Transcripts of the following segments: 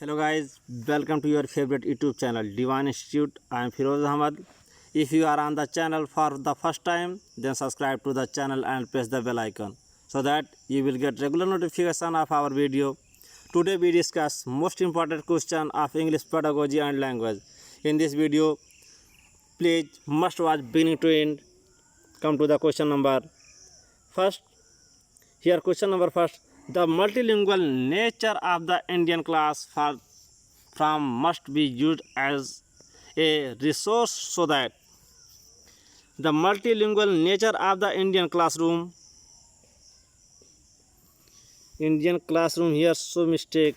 Hello guys, welcome to your favorite YouTube channel Divine Institute. I am Firoz Ahmad. If you are on the channel for the first time, then subscribe to the channel and press the bell icon so that you will get regular notification of our video. Today we discuss most important question of English pedagogy and language. In this video, please must watch beginning to end. Come to the question number first. Here question number first. The multilingual nature of the Indian class from must be used as a resource so that the multilingual nature of the Indian classroom here so mistake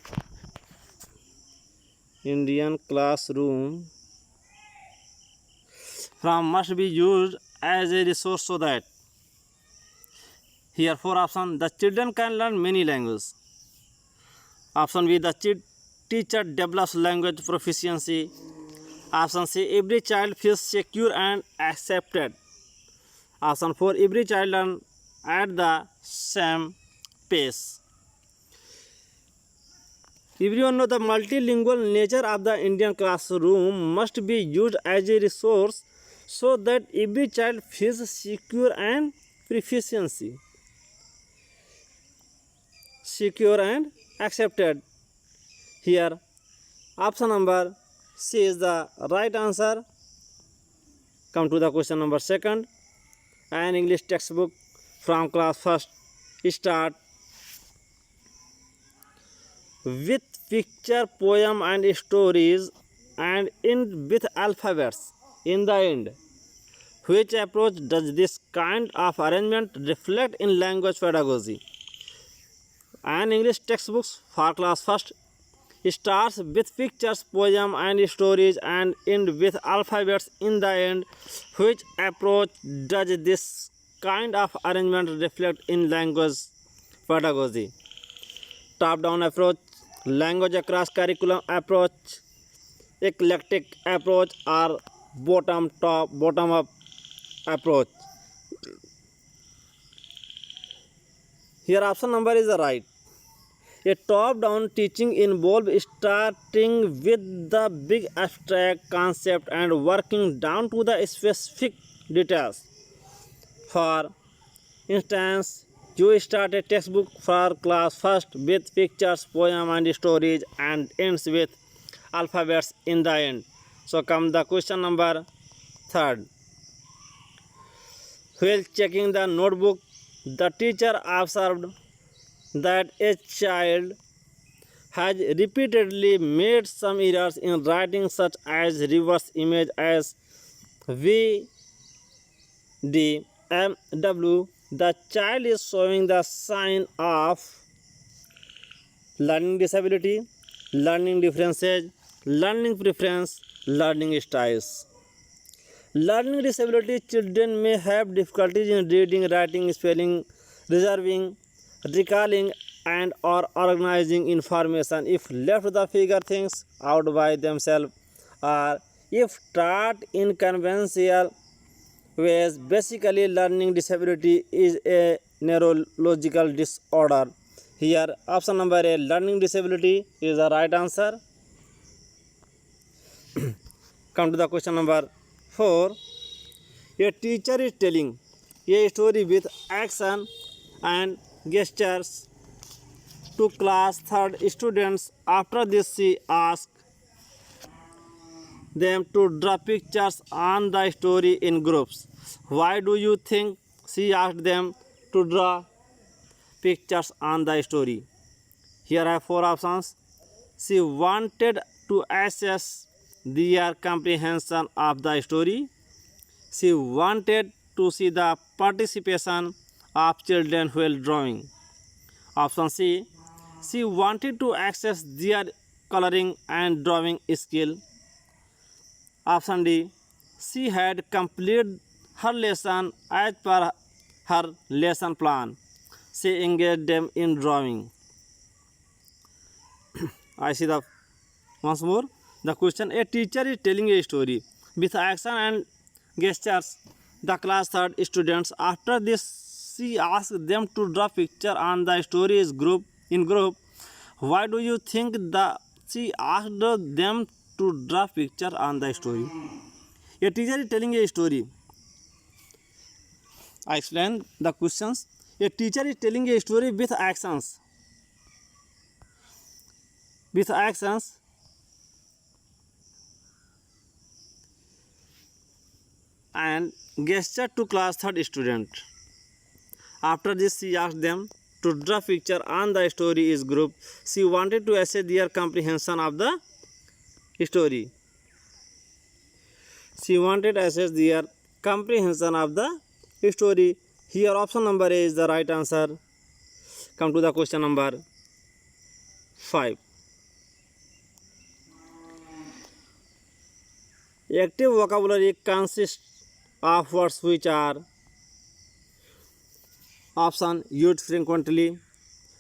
Indian classroom from must be used as a resource so that here four option. The children can learn many languages. Option B. The teacher develops language proficiency. Option C. Every child feels secure and accepted. Option 4. Every child learns at the same pace. Everyone knows the multilingual nature of the Indian classroom must be used as a resource so that every child feels secure and proficiency. Secure and accepted. Here option number C is the right answer. Come to the question number second. An English textbook from class first start with picture, poem and stories and end with alphabets in the end. Which approach does this kind of arrangement reflect in language pedagogy? An English textbook for class first starts with pictures, poem and stories and end with alphabets in the end. Which approach does this kind of arrangement reflect in language pedagogy? Top-down approach, language across curriculum approach, eclectic approach or bottom-up approach. Here option number is the right. A top-down teaching involves starting with the big abstract concept and working down to the specific details. For instance, you start a textbook for class first with pictures, poem and stories and ends with alphabets in the end. So come the question number third. While checking the notebook, the teacher observed that a child has repeatedly made some errors in writing such as reverse image as V, D, M, W. The child is showing the sign of learning disability, learning differences, learning preference, learning styles. Learning disability children may have difficulties in reading, writing, spelling, reserving, recalling and or organizing information if left the figure things out by themselves or if taught in conventional ways. Basically, learning disability is a neurological disorder. Here option number A, learning disability, is the right answer. Come to the question number 4. A teacher is telling a story with action and gestures to class third students. After this, she asked them to draw pictures on the story in groups. Why do you think she asked them to draw pictures on the story? Here are four options. She wanted to assess their comprehension of the story. She wanted to see the participation of children while drawing. Option C. She wanted to access their coloring and drawing skill. Option D. She had completed her lesson as per her lesson plan. She engaged them in drawing. I see the once more the question. A teacher is telling a story with action and gestures the class third students. After this, she asked them to draw picture on the stories group in group. Why do you think she asked them to draw picture on the story. A teacher is telling a story. I explain the questions. A teacher is telling a story with actions. With actions. And gesture to class third student. After this, she asked them to draw picture on the story is group. She wanted to assess their comprehension of the story. She wanted to assess their comprehension of the story. Here option number A is the right answer. Come to the question number 5. Active vocabulary consists of words which are option used frequently,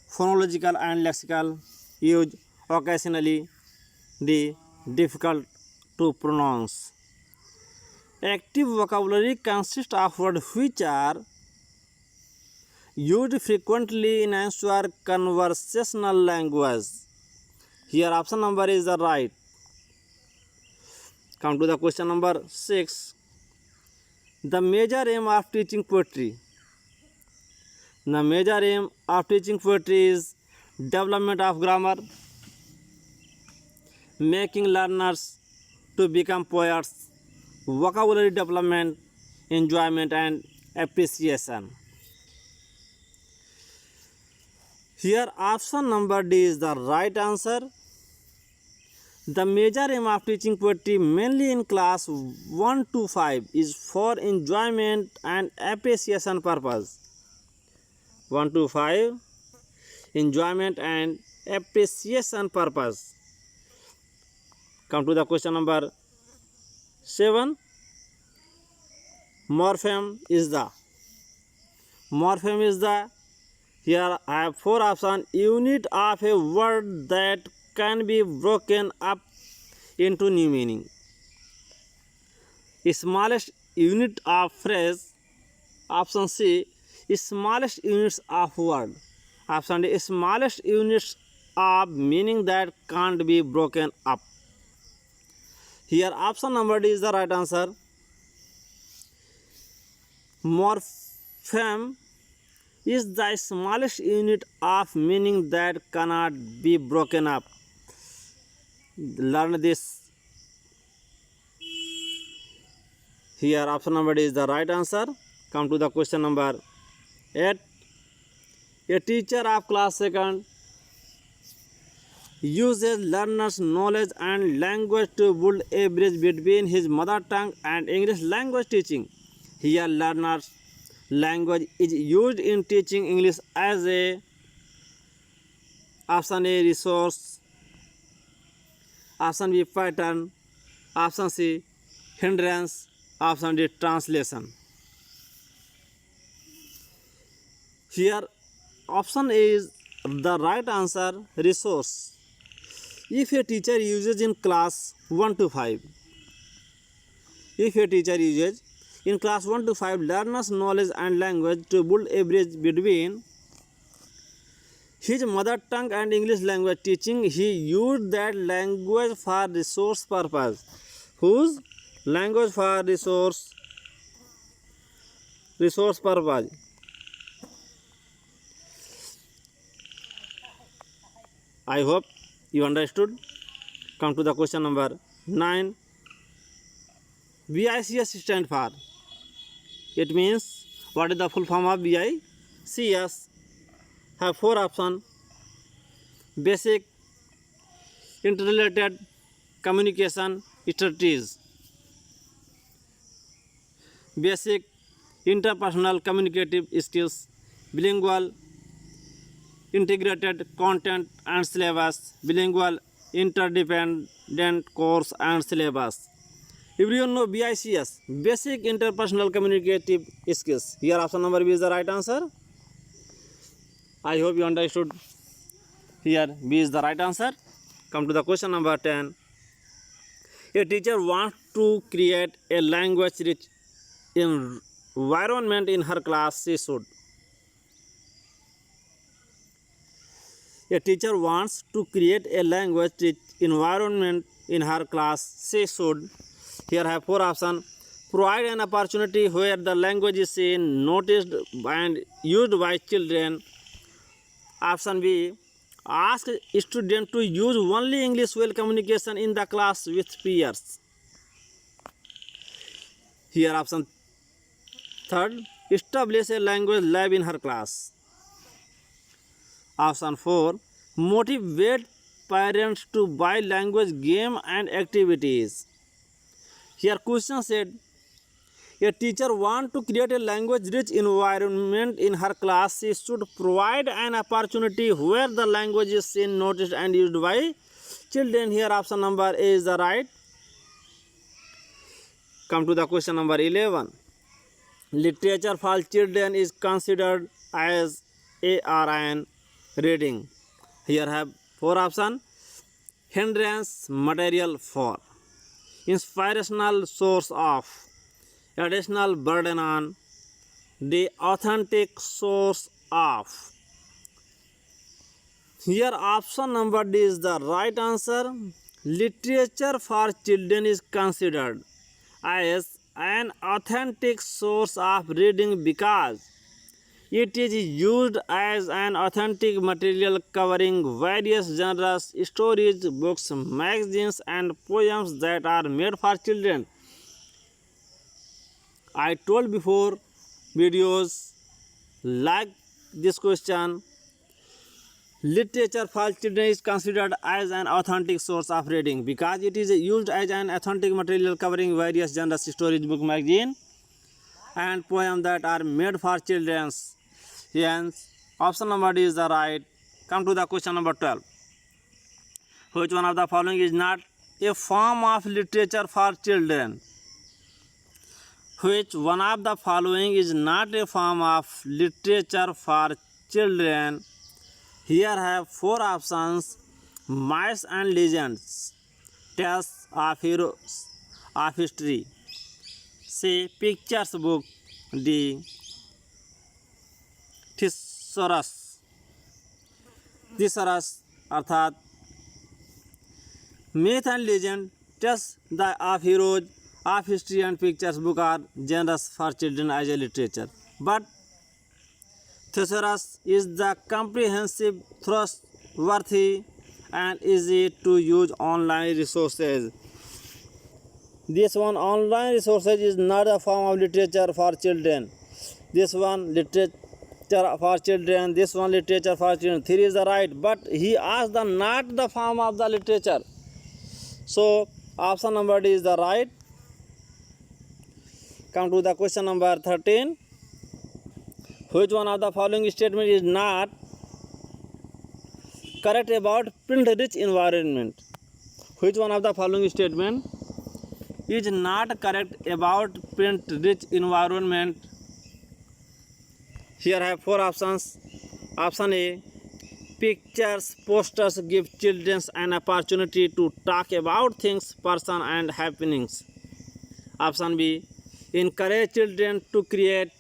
phonological and lexical, used occasionally, D difficult to pronounce. Active vocabulary consists of words which are used frequently in answer conversational language. Here option number is the right. Come to the question number 6. The major aim of teaching poetry. The major aim of teaching poetry is development of grammar, making learners to become poets, vocabulary development, enjoyment and appreciation. Here option number D is the right answer. The major aim of teaching poetry mainly in class 1 to 5 is for enjoyment and appreciation purpose. 1 to 5 enjoyment and appreciation purpose. Come to the question number 7. Morpheme is the. Here I have 4 options. Unit of a word that can be broken up into new meaning. Smallest unit of phrase. Option C. Smallest units of word. Option D. Smallest units of meaning that can't be broken up. Here option number D is the right answer. Morpheme is the smallest unit of meaning that cannot be broken up. Learn this. Here option number D is the right answer. Come to the question number 8. A teacher of class 2nd uses learners' knowledge and language to build a bridge between his mother tongue and English language teaching. Here learners' language is used in teaching English as a option A resource, option B pattern, option C hindrance, option D translation. Here option A is the right answer, resource. If a teacher uses in class 1 to 5, in class 1 to 5 learners' knowledge and language to build a bridge between his mother tongue and English language teaching, he used that language for resource purpose. Whose language for resource purpose? I hope you understood. Come to the question number 9. BICS stand for. It means, what is the full form of BICS? Have 4 options. Basic interrelated communication strategies, basic interpersonal communicative skills, bilingual integrated content and syllabus, bilingual interdependent course and syllabus. Everyone know BICS, basic interpersonal communicative skills. Here option number B is the right answer. I hope you understood. Here B is the right answer. Come to the question number 10. A teacher wants to create a language rich environment in her class. She should. A teacher wants to create a language rich environment in her class. She should. Here I have four options. Provide an opportunity where the language is seen, noticed, and used by children. Option B. Ask students to use only English while communication in the class with peers. Here option third. Establish a language lab in her class. Option 4. Motivate parents to buy language game and activities. Here question said, a teacher wants to create a language rich environment in her class. She should provide an opportunity where the language is seen, noticed, and used by children. Here option number A is the right. Come to the question number 11. Literature for children is considered as a or an reading. Here I have four options. Hindrance material for, inspirational source of, additional burden on, the authentic source of. Here option number D is the right answer. Literature for children is considered as an authentic source of reading because it is used as an authentic material covering various genres, stories, books, magazines, and poems that are made for children. I told before videos like this question, literature for children is considered as an authentic source of reading because it is used as an authentic material covering various genres, stories, book, magazine, and poems that are made for children. Hence, option number D is the right. Come to the question number 12. Which one of the following is not a form of literature for children? Which one of the following is not a form of literature for children? Here I have four options. Myths and legends, tales of heroes of history, C. Pictures book, D. थिसरस. थिसरस अर्थात myth and legend, tales of heroes of history and pictures book are genres for children as a literature. But thesaurus is the comprehensive, trustworthy, and easy to use online resources. This one online resources is not a form of literature for children. This one literature for children. This one literature for children. 3 is the right, but he asked the not the form of the literature. So option number D is the right. Come to the question number 13. Which one of the following statement is not correct about print-rich environment? Which one of the following statement is not correct about print-rich environment? Here I have four options. Option A, pictures, posters give children an opportunity to talk about things, person, and happenings. Option B, encourage children to create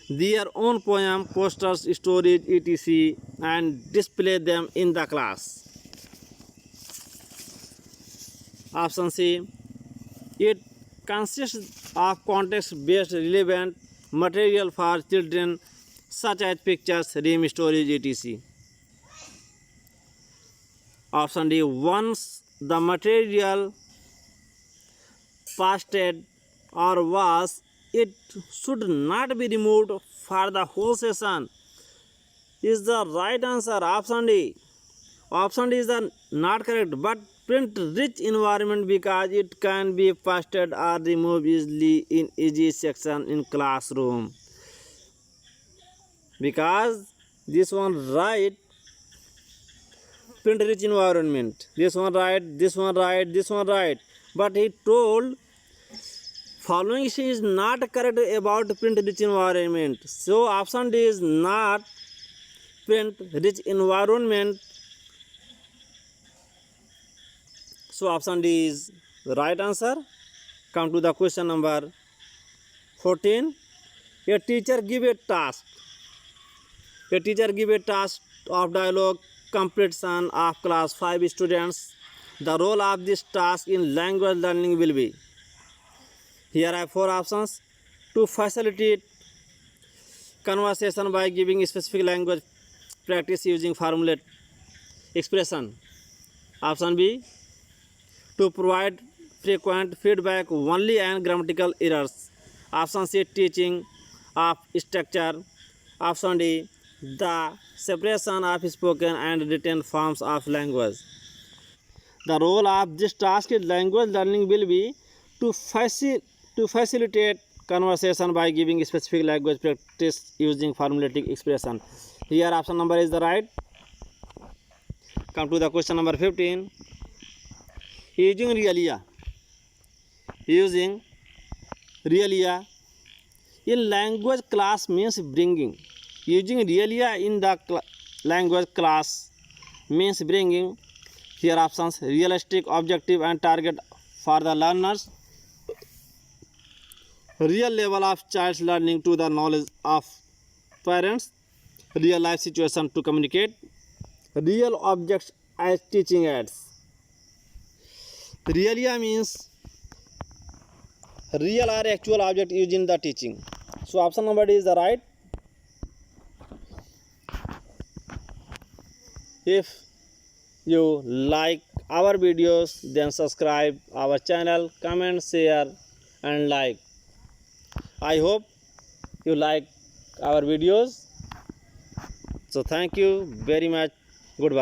their own poem, posters, stories, etc. and display them in the class. Option C, it consists of context-based relevant material for children such as pictures, rhyme, stories, etc. Option D, once the material pasted or was, it should not be removed for the whole session. Is the right answer option D. Option D is the not correct, but print rich environment because it can be pasted or removed easily in easy section in classroom. Because this one right, print rich environment. This one right, this one right, this one right. But he told following is not correct about print rich environment. So option D is not print rich environment. So option D is the right answer. Come to the question number 14. A teacher give a task. A teacher give a task of dialogue completion of class 5 students. The role of this task in language learning will be. Here I have 4 options. To facilitate conversation by giving specific language practice using formulate expression. Option B. To provide frequent feedback only and grammatical errors. Option C. Teaching of structure. Option D. The separation of spoken and written forms of language. The role of this task in language learning will be to facilitate conversation by giving specific language practice using formulatic expression. Here option number is the right. Come to the question number 15. Using realia in language class means bringing. Using realia in the language class means bringing. Here options: realistic, objective and target for the learners. Real level of child's learning to the knowledge of parents. Real life situation to communicate. Real objects as teaching aids. Realia means real or actual object used in the teaching. So option number D is the right. If you like our videos, then subscribe our channel, comment, share and like. I hope you like our videos. So thank you very much. Goodbye.